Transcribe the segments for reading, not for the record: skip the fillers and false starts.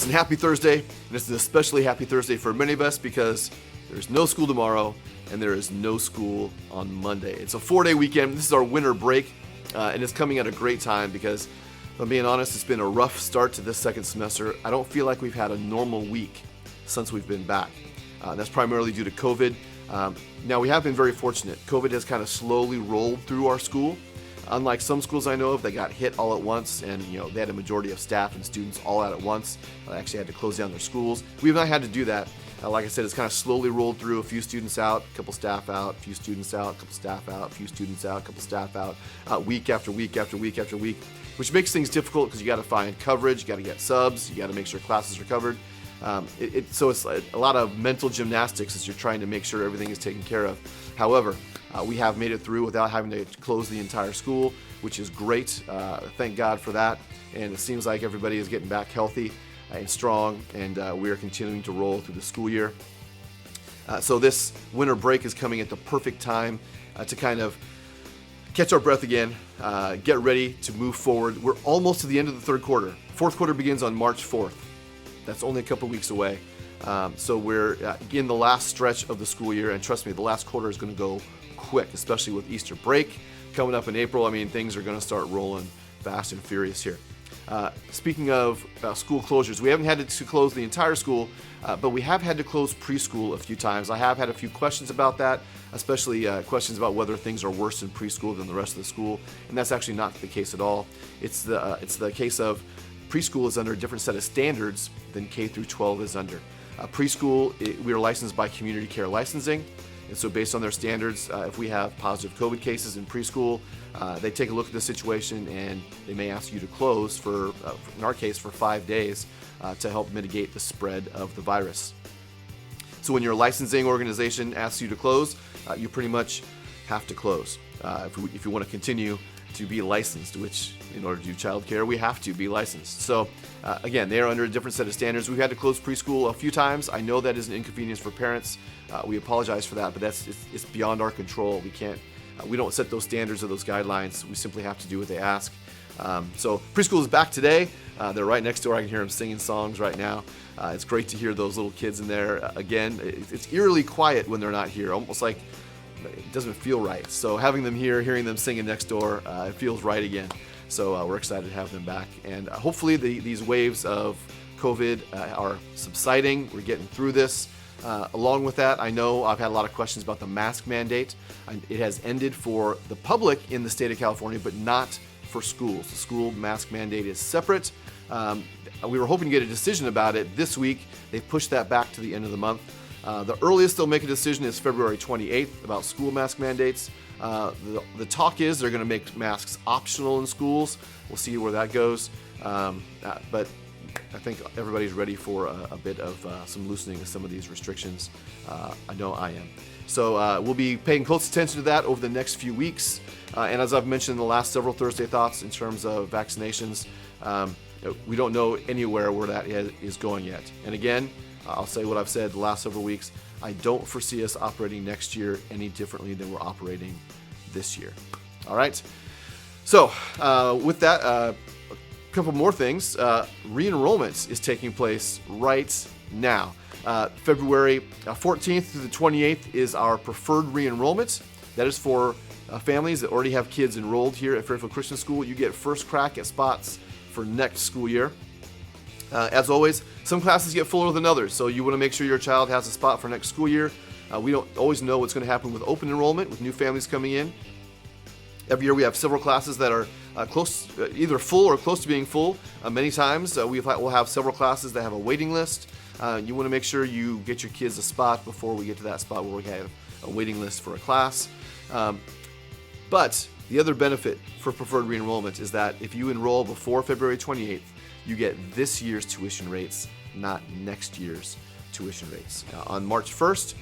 It's a happy Thursday, and it's an especially happy Thursday for many of us because there's no school tomorrow and there is no school on Monday. It's a 4-day weekend. This is our winter break, and it's coming at a great time because, if I'm being honest, it's been a rough start to this second semester. I don't feel like we've had a normal week since we've been back. That's primarily due to COVID. Now, we have been very fortunate. COVID has kind of slowly rolled through our school. Unlike some schools I know of that got hit all at once and they had a majority of staff and students all out at once. They actually had to close down their schools. We've not had to do that. Like I said, it's kind of slowly rolled through. A few students out, a couple staff out, a few students out, a couple staff out, a few students out, a couple staff out, week after week after week after week, which makes things difficult because you got to find coverage, you got to get subs, you got to make sure classes are covered. So it's a lot of mental gymnastics as you're trying to make sure everything is taken care of. However, we have made it through without having to close the entire school, which is great. Thank God for that. And it seems like everybody is getting back healthy and strong, and we are continuing to roll through the school year. So this winter break is coming at the perfect time to kind of catch our breath again, get ready to move forward. We're almost to the end of the third quarter. Fourth quarter begins on March 4th. That's only a couple weeks away. So we're in the last stretch of the school year, and trust me, the last quarter is going to go quick, especially with Easter break coming up in April. I mean, things are going to start rolling fast and furious here. Speaking of school closures, we haven't had to close the entire school, but we have had to close preschool a few times. I have had a few questions about that, especially questions about whether things are worse in preschool than the rest of the school, and that's actually not the case at all. It's the case of preschool is under a different set of standards than K through 12 is under. Preschool, we are licensed by Community Care Licensing, and so based on their standards, if we have positive COVID cases in preschool, they take a look at the situation and they may ask you to close for, in our case, for 5 days to help mitigate the spread of the virus. So when your licensing organization asks you to close, you pretty much have to close. If you want to continue to be licensed, which in order to do childcare, we have to be licensed. So again, they are under a different set of standards. We've had to close preschool a few times. I know that is an inconvenience for parents. We apologize for that, but it's beyond our control. We don't set those standards or those guidelines. We simply have to do what they ask. So preschool is back today. They're right next door. I can hear them singing songs right now. It's great to hear those little kids in there. Again, it's eerily quiet when they're not here, almost like it doesn't feel right. So having them here, hearing them singing next door, it feels right again. So we're excited to have them back. And hopefully these waves of COVID are subsiding. We're getting through this. Along with that, I know I've had a lot of questions about the mask mandate. It has ended for the public in the state of California, but not for schools. The school mask mandate is separate. We were hoping to get a decision about it this week. They've pushed that back to the end of the month. The earliest they'll make a decision is February 28th about school mask mandates. The talk is they're going to make masks optional in schools. We'll see where that goes. But I think everybody's ready for a bit of some loosening of some of these restrictions. I know I am. So we'll be paying close attention to that over the next few weeks. And as I've mentioned in the last several Thursday Thoughts in terms of vaccinations, we don't know anywhere where that is going yet. And again, I'll say what I've said the last several weeks. I don't foresee us operating next year any differently than we're operating this year. All right. So with that, a couple more things. Re-enrollment is taking place right now. February 14th through the 28th is our preferred re-enrollment. That is for families that already have kids enrolled here at Fairfield Christian School. You get first crack at spots for next school year. As always, some classes get fuller than others, so you want to make sure your child has a spot for next school year. We don't always know what's going to happen with open enrollment, with new families coming in. Every year we have several classes that are close, either full or close to being full. Many times we'll have several classes that have a waiting list. You want to make sure you get your kids a spot before we get to that spot where we have a waiting list for a class. But the other benefit for preferred re-enrollment is that if you enroll before February 28th, you get this year's tuition rates, not next year's tuition rates. On March 1st,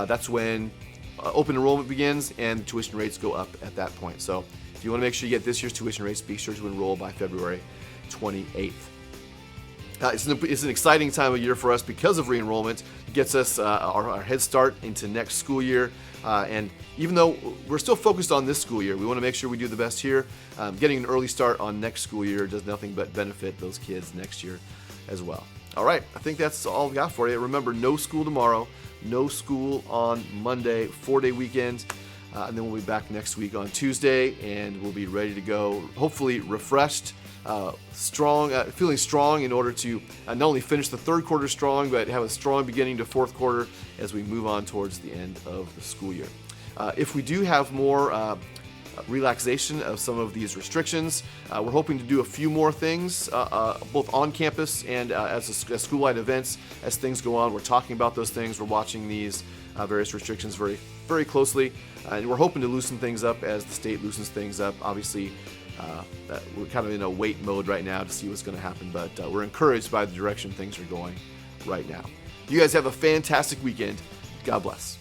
that's when open enrollment begins and tuition rates go up at that point. So if you want to make sure you get this year's tuition rates, be sure to enroll by February 28th. It's an exciting time of year for us because of re-enrollment. It gets us our head start into next school year. And even though we're still focused on this school year, we want to make sure we do the best here. Getting an early start on next school year does nothing but benefit those kids next year as well. All right, I think that's all I've got for you. Remember, no school tomorrow, no school on Monday, 4-day weekend. And then we'll be back next week on Tuesday, and we'll be ready to go, hopefully refreshed, strong, feeling strong in order to not only finish the third quarter strong, but have a strong beginning to fourth quarter as we move on towards the end of the school year. If we do have more relaxation of some of these restrictions, we're hoping to do a few more things, both on campus and as school-wide events as things go on. We're talking about those things. We're watching these various restrictions very, very closely, and we're hoping to loosen things up as the state loosens things up. Obviously, we're kind of in a wait mode right now to see what's going to happen, but we're encouraged by the direction things are going right now. You guys have a fantastic weekend. God bless.